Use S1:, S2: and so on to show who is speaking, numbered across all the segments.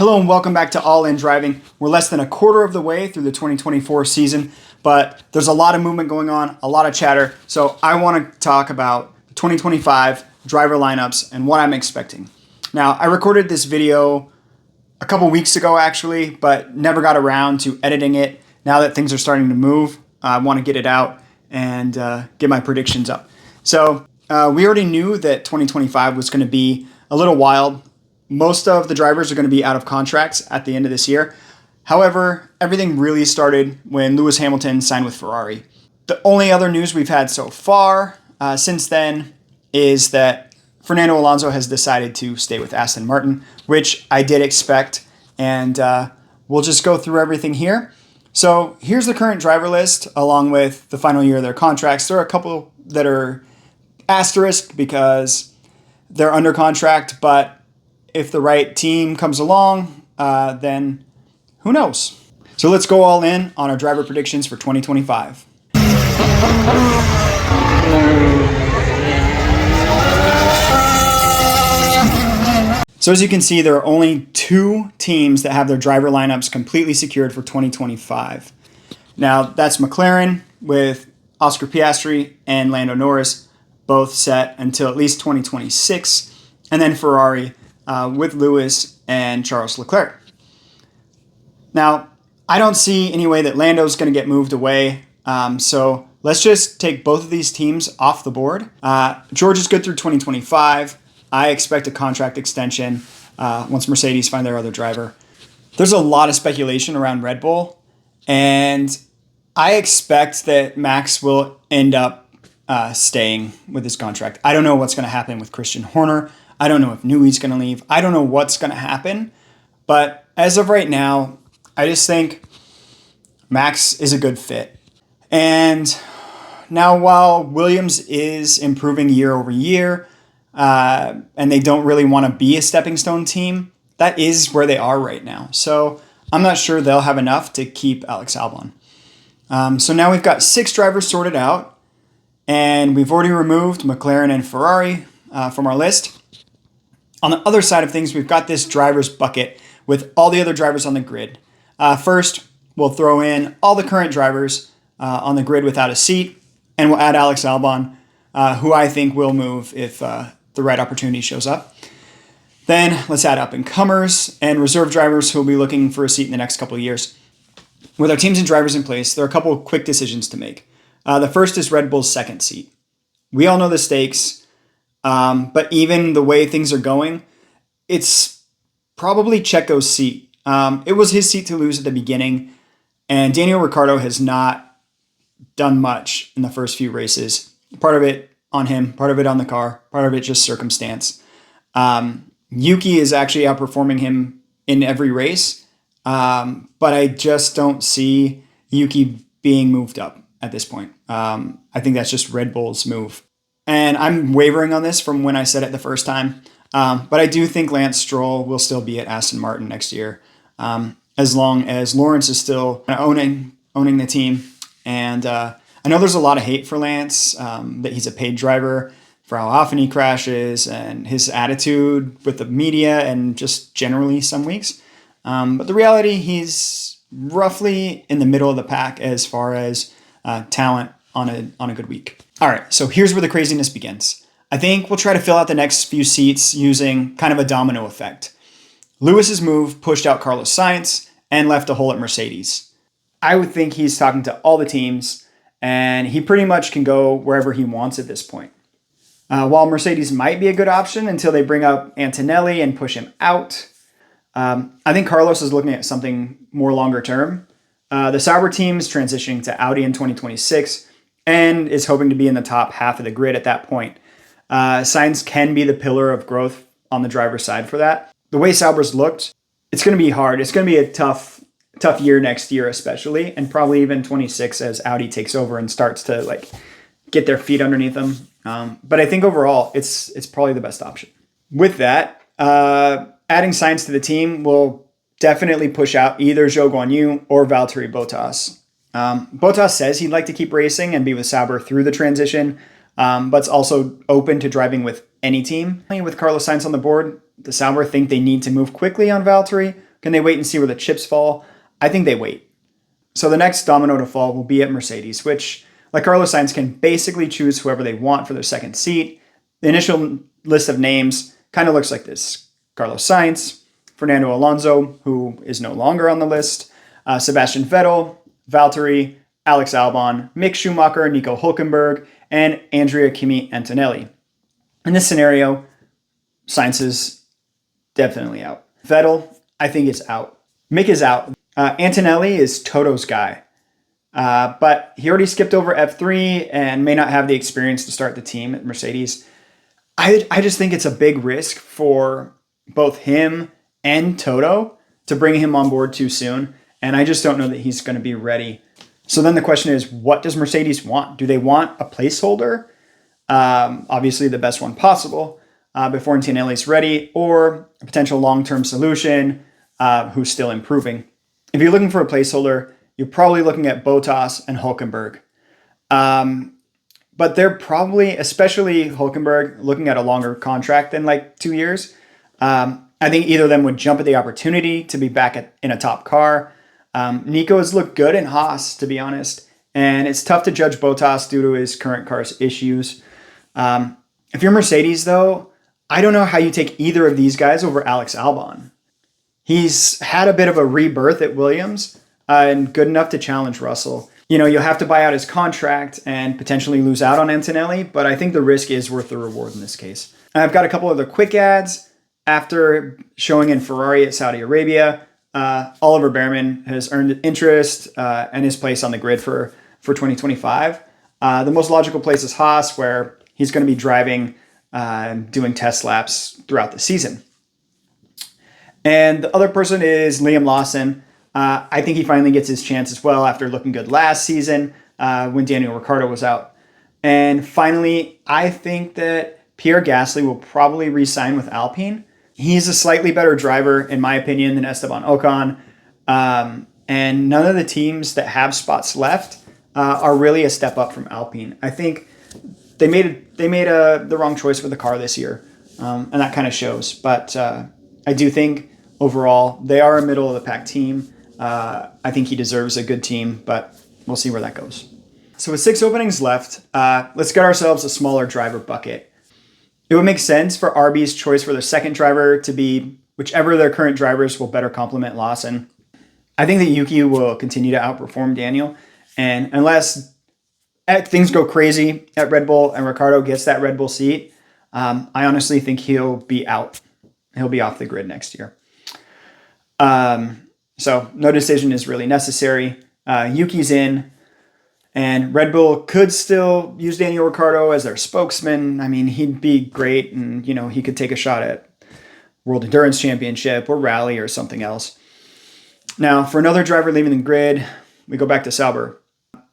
S1: Hello and welcome back to All In Driving. We're less than a quarter of the way through the 2024 season, but there's a lot of movement going on, a lot of chatter. So I want to talk about the 2025 driver lineups and what I'm expecting. Now, I recorded this video a couple weeks ago actually, but never got around to editing it. Now that things are starting to move, I want to get it out and get my predictions up. So we already knew that 2025 was going to be a little wild. Most of the drivers are going to be out of contracts at the end of this year. However, everything really started when Lewis Hamilton signed with Ferrari. The only other news we've had so far since then is that Fernando Alonso has decided to stay with Aston Martin, which I did expect, and we'll just go through everything here. So here's the current driver list along with the final year of their contracts. There are a couple that are asterisk because they're under contract, but if the right team comes along, then who knows? So let's go all in on our driver predictions for 2025. So as you can see, there are only two teams that have their driver lineups completely secured for 2025. Now, that's McLaren with Oscar Piastri and Lando Norris, both set until at least 2026, and then Ferrari with Lewis and Charles Leclerc. Now, I don't see any way that Lando's going to get moved away, so let's just take both of these teams off the board. George is good through 2025. I expect a contract extension once Mercedes find their other driver. There's a lot of speculation around Red Bull, and I expect that Max will end up staying with his contract. I don't know what's going to happen with Christian Horner. I don't know if Newey's going to leave. I don't know what's going to happen. But as of right now, I just think Max is a good fit. And now while Williams is improving year over year, and they don't really want to be a stepping stone team, that is where they are right now. So I'm not sure they'll have enough to keep Alex Albon. So now we've got 6 drivers sorted out, and we've already removed McLaren and Ferrari from our list. On the other side of things, we've got this driver's bucket with all the other drivers on the grid. First, we'll throw in all the current drivers on the grid without a seat, and we'll add Alex Albon, who I think will move if the right opportunity shows up. Then let's add up-and-comers and reserve drivers who will be looking for a seat in the next couple of years. With our teams and drivers in place, there are a couple of quick decisions to make. The first is Red Bull's second seat. We all know the stakes. But even the way things are going, it's probably Checo's seat. It was his seat to lose at the beginning, and Daniel Ricciardo has not done much in the first few races. Part of it on him, part of it on the car, part of it just circumstance. Yuki is actually outperforming him in every race, but I just don't see Yuki being moved up at this point. I think that's just Red Bull's move. And I'm wavering on this from when I said it the first time. But I do think Lance Stroll will still be at Aston Martin next year, as long as Lawrence is still owning the team. And I know there's a lot of hate for Lance, that he's a paid driver, for how often he crashes, and his attitude with the media, and just generally some weeks. But the reality, he's roughly in the middle of the pack as far as talent on a good week. All right, so here's where the craziness begins. I think we'll try to fill out the next few seats using kind of a domino effect. Lewis's move pushed out Carlos Sainz and left a hole at Mercedes. I would think he's talking to all the teams, and he pretty much can go wherever he wants at this point. While Mercedes might be a good option until they bring up Antonelli and push him out, I think Carlos is looking at something more longer term. The Sauber team's transitioning to Audi in 2026, and is hoping to be in the top half of the grid at that point. Sainz can be the pillar of growth on the driver's side for that. The way Sauber's looked, it's going to be hard. It's going to be a tough year next year especially, and probably even 26 as Audi takes over and starts to get their feet underneath them. But I think overall, it's probably the best option. With that, adding Sainz to the team will definitely push out either Zhou Guanyu or Valtteri Bottas. Bottas says he'd like to keep racing and be with Sauber through the transition, but's also open to driving with any team. With Carlos Sainz on the board, the Sauber think they need to move quickly on Valtteri, Can they wait and see where the chips fall? I think they wait. So the next domino to fall will be at Mercedes, which, like Carlos Sainz, can basically choose whoever they want for their second seat. The initial list of names kind of looks like this: Carlos Sainz, Fernando Alonso, who is no longer on the list, Sebastian Vettel, Valtteri, Alex Albon, Mick Schumacher, Nico Hülkenberg, and Andrea Kimi Antonelli. In this scenario, Sainz is definitely out. Vettel, I think, is out. Mick is out. Antonelli is Toto's guy. But he already skipped over F3 and may not have the experience to start the team at Mercedes. I just think it's a big risk for both him and Toto to bring him on board too soon. And I just don't know that he's going to be ready. So then the question is, what does Mercedes want? Do they want a placeholder? Obviously the best one possible before Antonelli's ready, or a potential long-term solution who's still improving. If you're looking for a placeholder, you're probably looking at Bottas and Hülkenberg. But they're probably, especially Hülkenberg, looking at a longer contract than like 2 years. I think either of them would jump at the opportunity to be back in a top car. Nico has looked good in Haas, to be honest. And it's tough to judge Bottas due to his current car's issues. If you're Mercedes, though, I don't know how you take either of these guys over Alex Albon. He's had a bit of a rebirth at Williams and good enough to challenge Russell. You know, you'll have to buy out his contract and potentially lose out on Antonelli, but I think the risk is worth the reward in this case. I've got a couple other quick ads. After showing in Ferrari at Saudi Arabia, Oliver Behrman has earned interest and his place on the grid for 2025. The most logical place is Haas, where he's going to be driving, doing test laps throughout the season. And the other person is Liam Lawson. I think he finally gets his chance as well after looking good last season when Daniel Ricciardo was out. And finally, I think that Pierre Gasly will probably re-sign with Alpine. He's a slightly better driver, in my opinion, than Esteban Ocon. And none of the teams that have spots left are really a step up from Alpine. I think they made the wrong choice with the car this year, and that kind of shows. But I do think overall they are a middle of the pack team. I think he deserves a good team, but we'll see where that goes. So with 6 openings left, let's get ourselves a smaller driver bucket. It would make sense for RB's choice for their second driver to be whichever of their current drivers will better complement Lawson. I think that Yuki will continue to outperform Daniel, and unless things go crazy at Red Bull and Ricciardo gets that Red Bull seat, I honestly think he'll be out. He'll be off the grid next year. So no decision is really necessary. Yuki's in. And Red Bull could still use Daniel Ricciardo as their spokesman. I mean, he'd be great, and he could take a shot at World Endurance Championship or Rally or something else. Now, for another driver leaving the grid, we go back to Sauber.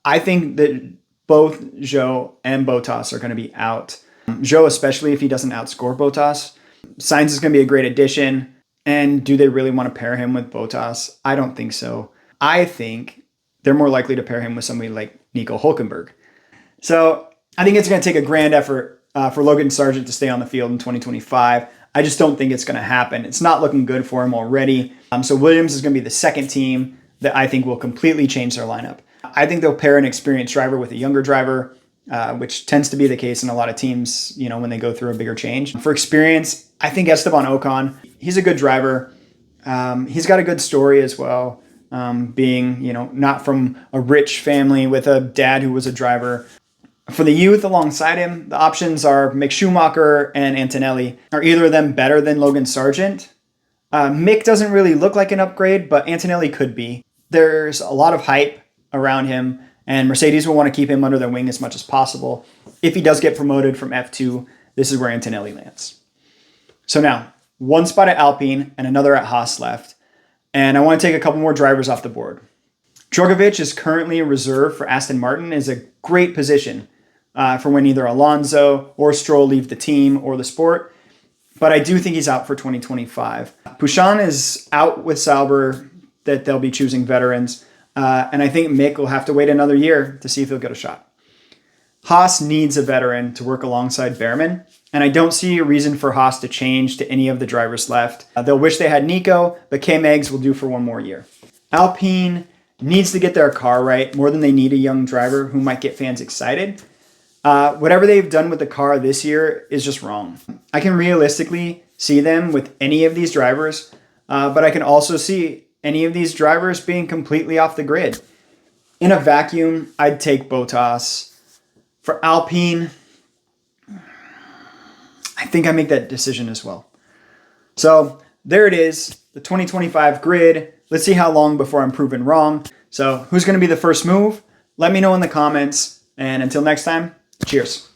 S1: I think that both Zhou and Bottas are going to be out. Zhou, especially if he doesn't outscore Bottas. Sainz is going to be a great addition. And do they really want to pair him with Bottas? I don't think so. I think they're more likely to pair him with somebody like Nico Hülkenberg. So I think it's going to take a grand effort for Logan Sargent to stay on the field in 2025. I just don't think it's going to happen. It's not looking good for him already. So Williams is going to be the second team that I think will completely change their lineup. I think they'll pair an experienced driver with a younger driver, which tends to be the case in a lot of teams, when they go through a bigger change. For experience, I think Esteban Ocon, he's a good driver. He's got a good story as well. Being, not from a rich family with a dad who was a driver. For the youth alongside him, the options are Mick Schumacher and Antonelli. Are either of them better than Logan Sargent? Mick doesn't really look like an upgrade, but Antonelli could be. There's a lot of hype around him, and Mercedes will want to keep him under their wing as much as possible. If he does get promoted from F2, this is where Antonelli lands. So now, one spot at Alpine and another at Haas left. And I want to take a couple more drivers off the board. Drogovic is currently a reserve for Aston Martin, is a great position for when either Alonso or Stroll leave the team or the sport. But I do think he's out for 2025. Pouchan is out with Sauber, that they'll be choosing veterans. And I think Mick will have to wait another year to see if he'll get a shot. Haas needs a veteran to work alongside Behrman. and I don't see a reason for Haas to change to any of the drivers left. They'll wish they had Nico, but K-Megs will do for one more year. Alpine needs to get their car right more than they need a young driver who might get fans excited. Whatever they've done with the car this year is just wrong. I can realistically see them with any of these drivers, but I can also see any of these drivers being completely off the grid. In a vacuum, I'd take Bottas. For Alpine, I think I make that decision as well. So there it is, the 2025 grid. Let's see how long before I'm proven wrong. So who's going to be the first move? Let me know in the comments. And until next time, cheers.